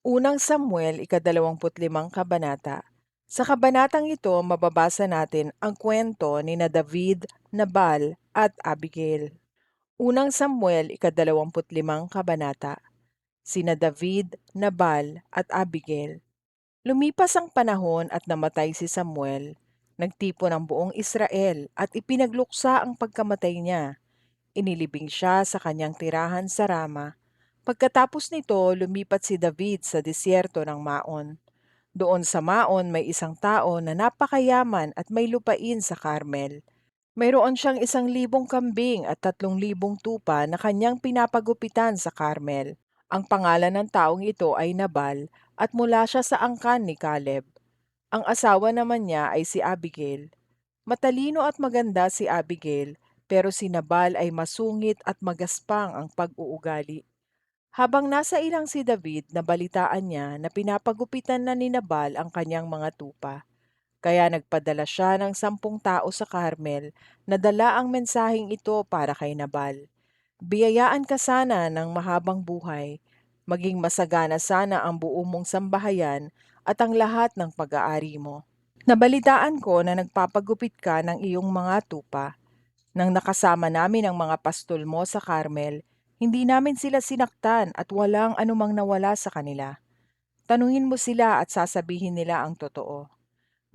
Unang Samuel, ika-25 kabanata. Sa kabanatang ito, mababasa natin ang kwento ni na David, Nabal at Abigail. Unang Samuel, ika-25 kabanata. Sina David, Nabal at Abigail. Lumipas ang panahon at namatay si Samuel. Nagtipon ang buong Israel at ipinagluksa ang pagkamatay niya. Inilibing siya sa kanyang tirahan sa Rama. Pagkatapos nito, lumipat si David sa disyerto ng Maon. Doon sa Maon may isang tao na napakayaman at may lupain sa Carmel. Mayroon siyang 1,000 kambing at 3,000 tupa na kanyang pinapagupitan sa Carmel. Ang pangalan ng taong ito ay Nabal at mula siya sa angkan ni Caleb. Ang asawa naman niya ay si Abigail. Matalino at maganda si Abigail, pero si Nabal ay masungit at magaspang ang pag-uugali. Habang nasa ilang si David, nabalitaan niya na pinapagupitan na ni Nabal ang kanyang mga tupa. Kaya nagpadala siya ng 10 tao sa Carmel na dala ang mensaheng ito para kay Nabal. Biyayaan ka sana ng mahabang buhay, maging masagana sana ang buo mong sambahayan at ang lahat ng pag-aari mo. Nabalitaan ko na nagpapagupit ka ng iyong mga tupa. Nang nakasama namin ang mga pastol mo sa Carmel, hindi namin sila sinaktan at walang anumang nawala sa kanila. Tanungin mo sila at sasabihin nila ang totoo.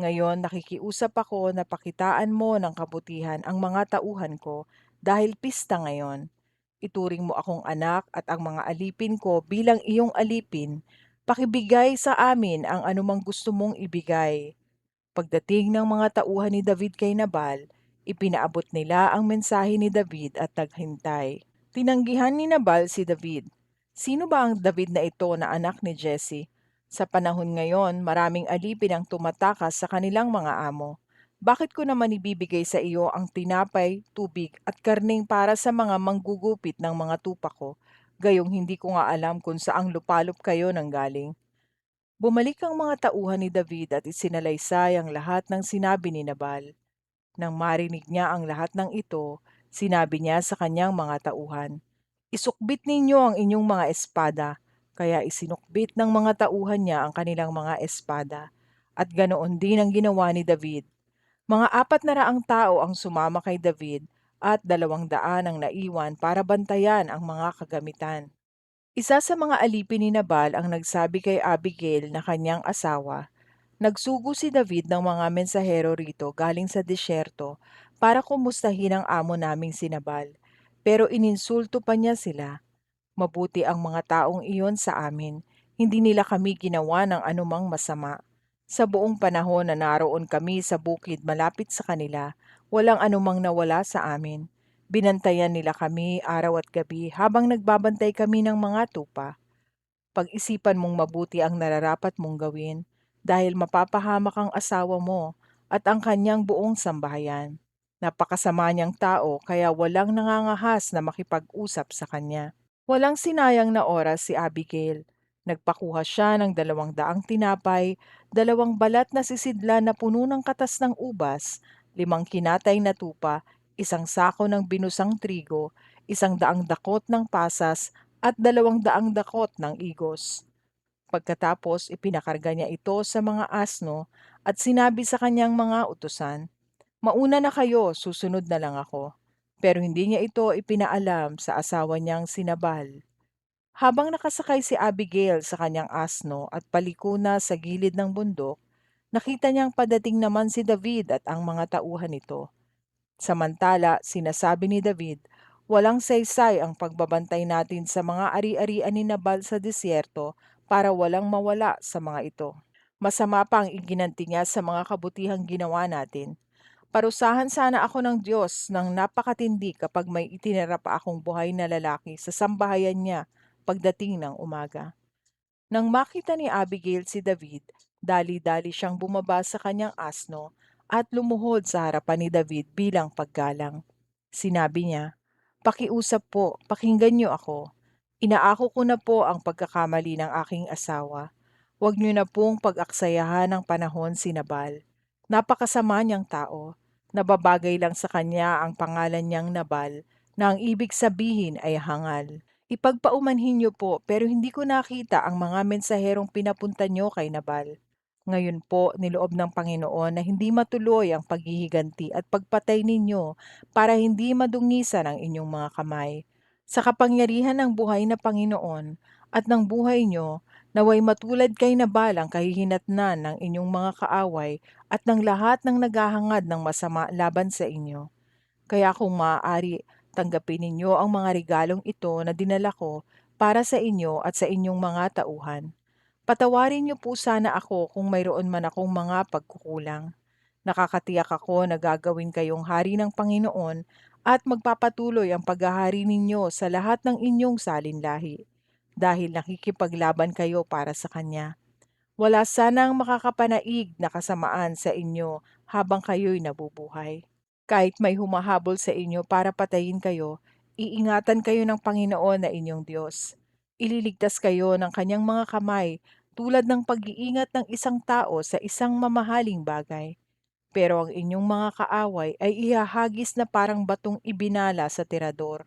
Ngayon nakikiusap ako na pakitaan mo ng kabutihan ang mga tauhan ko dahil pista ngayon. Ituring mo akong anak at ang mga alipin ko bilang iyong alipin. Pakibigay sa amin ang anumang gusto mong ibigay. Pagdating ng mga tauhan ni David kay Nabal, ipinaabot nila ang mensahe ni David at naghintay. Tinanggihan ni Nabal si David. Sino ba ang David na ito na anak ni Jesse? Sa panahon ngayon, maraming alipin ang tumatakas sa kanilang mga amo. Bakit ko naman ibibigay sa iyo ang tinapay, tubig at karning para sa mga manggugupit ng mga tupa ko, gayong hindi ko nga alam kung saang lupalop kayo nang galing? Bumalik ang mga tauhan ni David at isinalaysay ang lahat ng sinabi ni Nabal. Nang marinig niya ang lahat ng ito, sinabi niya sa kanyang mga tauhan, "Isukbit ninyo ang inyong mga espada." Kaya isinukbit ng mga tauhan niya ang kanilang mga espada. At ganoon din ang ginawa ni David. Mga 400 tao ang sumama kay David at 200 ang naiwan para bantayan ang mga kagamitan. Isa sa mga alipin ni Nabal ang nagsabi kay Abigail na kanyang asawa, "Nagsugo si David ng mga mensahero rito galing sa disyerto para kumustahin ang amo naming si Nabal. Pero ininsulto pa niya sila. Mabuti ang mga taong iyon sa amin. Hindi nila kami ginawa ng anumang masama. Sa buong panahon na naroon kami sa bukid malapit sa kanila, walang anumang nawala sa amin. Binantayan nila kami araw at gabi habang nagbabantay kami ng mga tupa. Pag-isipan mong mabuti ang nararapat mong gawin dahil mapapahamak ang asawa mo at ang kanyang buong sambahayan. Napakasama niyang tao kaya walang nangangahas na makipag-usap sa kanya." Walang sinayang na oras si Abigail. Nagpakuha siya ng 200 tinapay, 2 balat na sisidlan na puno ng katas ng ubas, 5 kinatay na tupa, 1 sako ng binusang trigo, 100 dakot ng pasas, at 200 dakot ng igos. Pagkatapos ipinakarga niya ito sa mga asno at sinabi sa kanyang mga utusan, "Mauna na kayo, susunod na lang ako." Pero hindi niya ito ipinaalam sa asawa niyang sinabal. Habang nakasakay si Abigail sa kanyang asno at paliko na sa gilid ng bundok, nakita niyang padating naman si David at ang mga tauhan nito. Samantala, sinasabi ni David, "Walang saysay ang pagbabantay natin sa mga ari-arian ni Nabal sa disyerto para walang mawala sa mga ito. Masama pa ang iginanti niya sa mga kabutihang ginawa natin. Parusahan sana ako ng Diyos ng napakatindi kapag may itinira pa akong buhay na lalaki sa sambahayan niya pagdating ng umaga." Nang makita ni Abigail si David, dali-dali siyang bumaba sa kanyang asno at lumuhod sa harapan ni David bilang paggalang. Sinabi niya, "Pakiusap po, pakinggan niyo ako. Inaako ko na po ang pagkakamali ng aking asawa. Huwag niyo na pong pag-aksayahan ng panahon si Nabal. Napakasama niyang tao. Nababagay lang sa kanya ang pangalan niyang Nabal na ang ibig sabihin ay hangal. Ipagpaumanhin niyo po pero hindi ko nakita ang mga mensaherong pinapunta niyo kay Nabal. Ngayon po, niloob ng Panginoon na hindi matuloy ang paghihiganti at pagpatay ninyo para hindi madungisan ang inyong mga kamay. Sa kapangyarihan ng buhay na Panginoon at ng buhay niyo, naway matulad kay Nabal ang kahihinatnan ng inyong mga kaaway at ng lahat ng naghahangad ng masama laban sa inyo. Kaya kung maaari, tanggapin ninyo ang mga regalong ito na dinala ko para sa inyo at sa inyong mga tauhan. Patawarin niyo po sana ako kung mayroon man akong mga pagkukulang. Nakakatiyak ako na gagawin kayong hari ng Panginoon at magpapatuloy ang paghahari ninyo sa lahat ng inyong salinlahi dahil nakikipaglaban kayo para sa Kanya. Wala sanang makakapanaig na kasamaan sa inyo habang kayo'y nabubuhay. Kahit may humahabol sa inyo para patayin kayo, iingatan kayo ng Panginoon na inyong Diyos. Ililigtas kayo ng kanyang mga kamay tulad ng pag-iingat ng isang tao sa isang mamahaling bagay. Pero ang inyong mga kaaway ay ihahagis na parang batong ibinala sa tirador.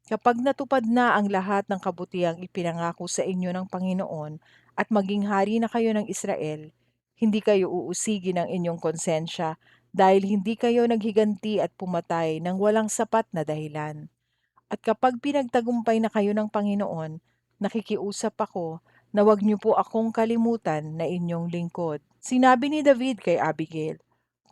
Kapag natupad na ang lahat ng kabutihang ipinangako sa inyo ng Panginoon at maging hari na kayo ng Israel, hindi kayo uusigin ng inyong konsensya dahil hindi kayo naghiganti at pumatay ng walang sapat na dahilan. At kapag pinagtagumpay na kayo ng Panginoon, nakikiusap ako na huwag niyo po akong kalimutan na inyong lingkod. Sinabi ni David kay Abigail,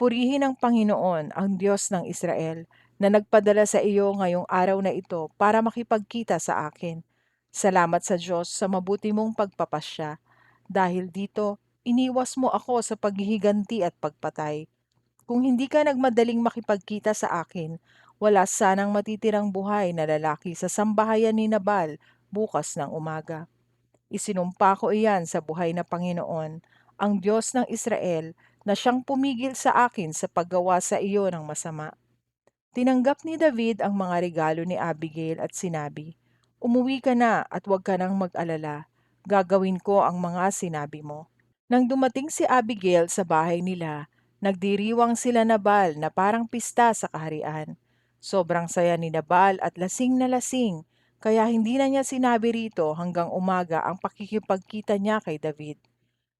"Purihin ang Panginoon, ang Diyos ng Israel, na nagpadala sa iyo ngayong araw na ito para makipagkita sa akin. Salamat sa Diyos sa mabuti mong pagpapasya. Dahil dito, iniwas mo ako sa paghihiganti at pagpatay. Kung hindi ka nagmadaling makipagkita sa akin, wala sanang matitirang buhay na lalaki sa sambahayan ni Nabal bukas ng umaga. Isinumpa ko iyan sa buhay na Panginoon, ang Diyos ng Israel, na siyang pumigil sa akin sa paggawa sa iyo ng masama." Tinanggap ni David ang mga regalo ni Abigail at sinabi, "Umuwi ka na at huwag ka nang mag-alala. Gagawin ko ang mga sinabi mo." Nang dumating si Abigail sa bahay nila, nagdiriwang sila Nabal na parang pista sa kaharian. Sobrang saya ni Nabal at lasing na lasing, kaya hindi na niya sinabi rito hanggang umaga ang pakikipagkita niya kay David.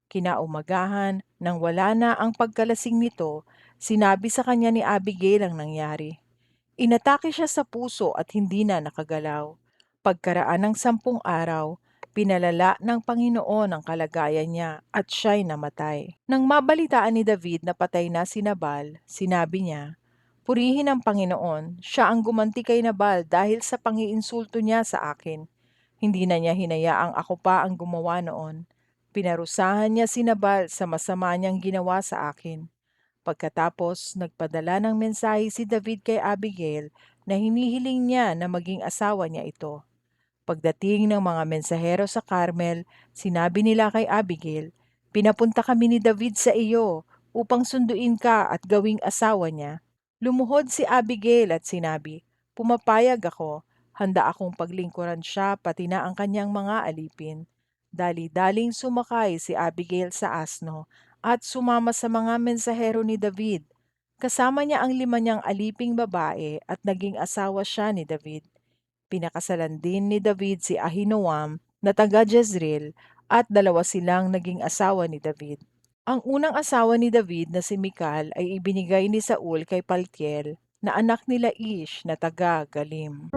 Kinaumagahan, nang wala na ang pagkalasing nito, sinabi sa kanya ni Abigail ang nangyari. Inatake siya sa puso at hindi na nakagalaw. Pagkaraan ng 10 araw, pinalala ng Panginoon ang kalagayan niya at siya'y namatay. Nang mabalitaan ni David na patay na si Nabal, sinabi niya, "Purihin ang Panginoon, siya ang gumanti kay Nabal dahil sa pangiinsulto niya sa akin. Hindi na niya hinayaang ako pa ang gumawa noon. Pinarusahan niya si Nabal sa masama niyang ginawa sa akin." Pagkatapos, nagpadala ng mensahe si David kay Abigail na hinihiling niya na maging asawa niya ito. Pagdating ng mga mensahero sa Carmel, sinabi nila kay Abigail, "Pinapunta kami ni David sa iyo upang sunduin ka at gawing asawa niya." Lumuhod si Abigail at sinabi, "Pumapayag ako, handa akong paglingkuran siya pati na ang kanyang mga alipin." Dali-daling sumakay si Abigail sa asno at sumama sa mga mensahero ni David. Kasama niya ang 5 niyang aliping babae at naging asawa siya ni David. Pinakasalan din ni David si Ahinoam na taga Jezreel at 2 silang naging asawa ni David. Ang unang asawa ni David na si Mikal ay ibinigay ni Saul kay Paltiel na anak nila Ish na taga Galim.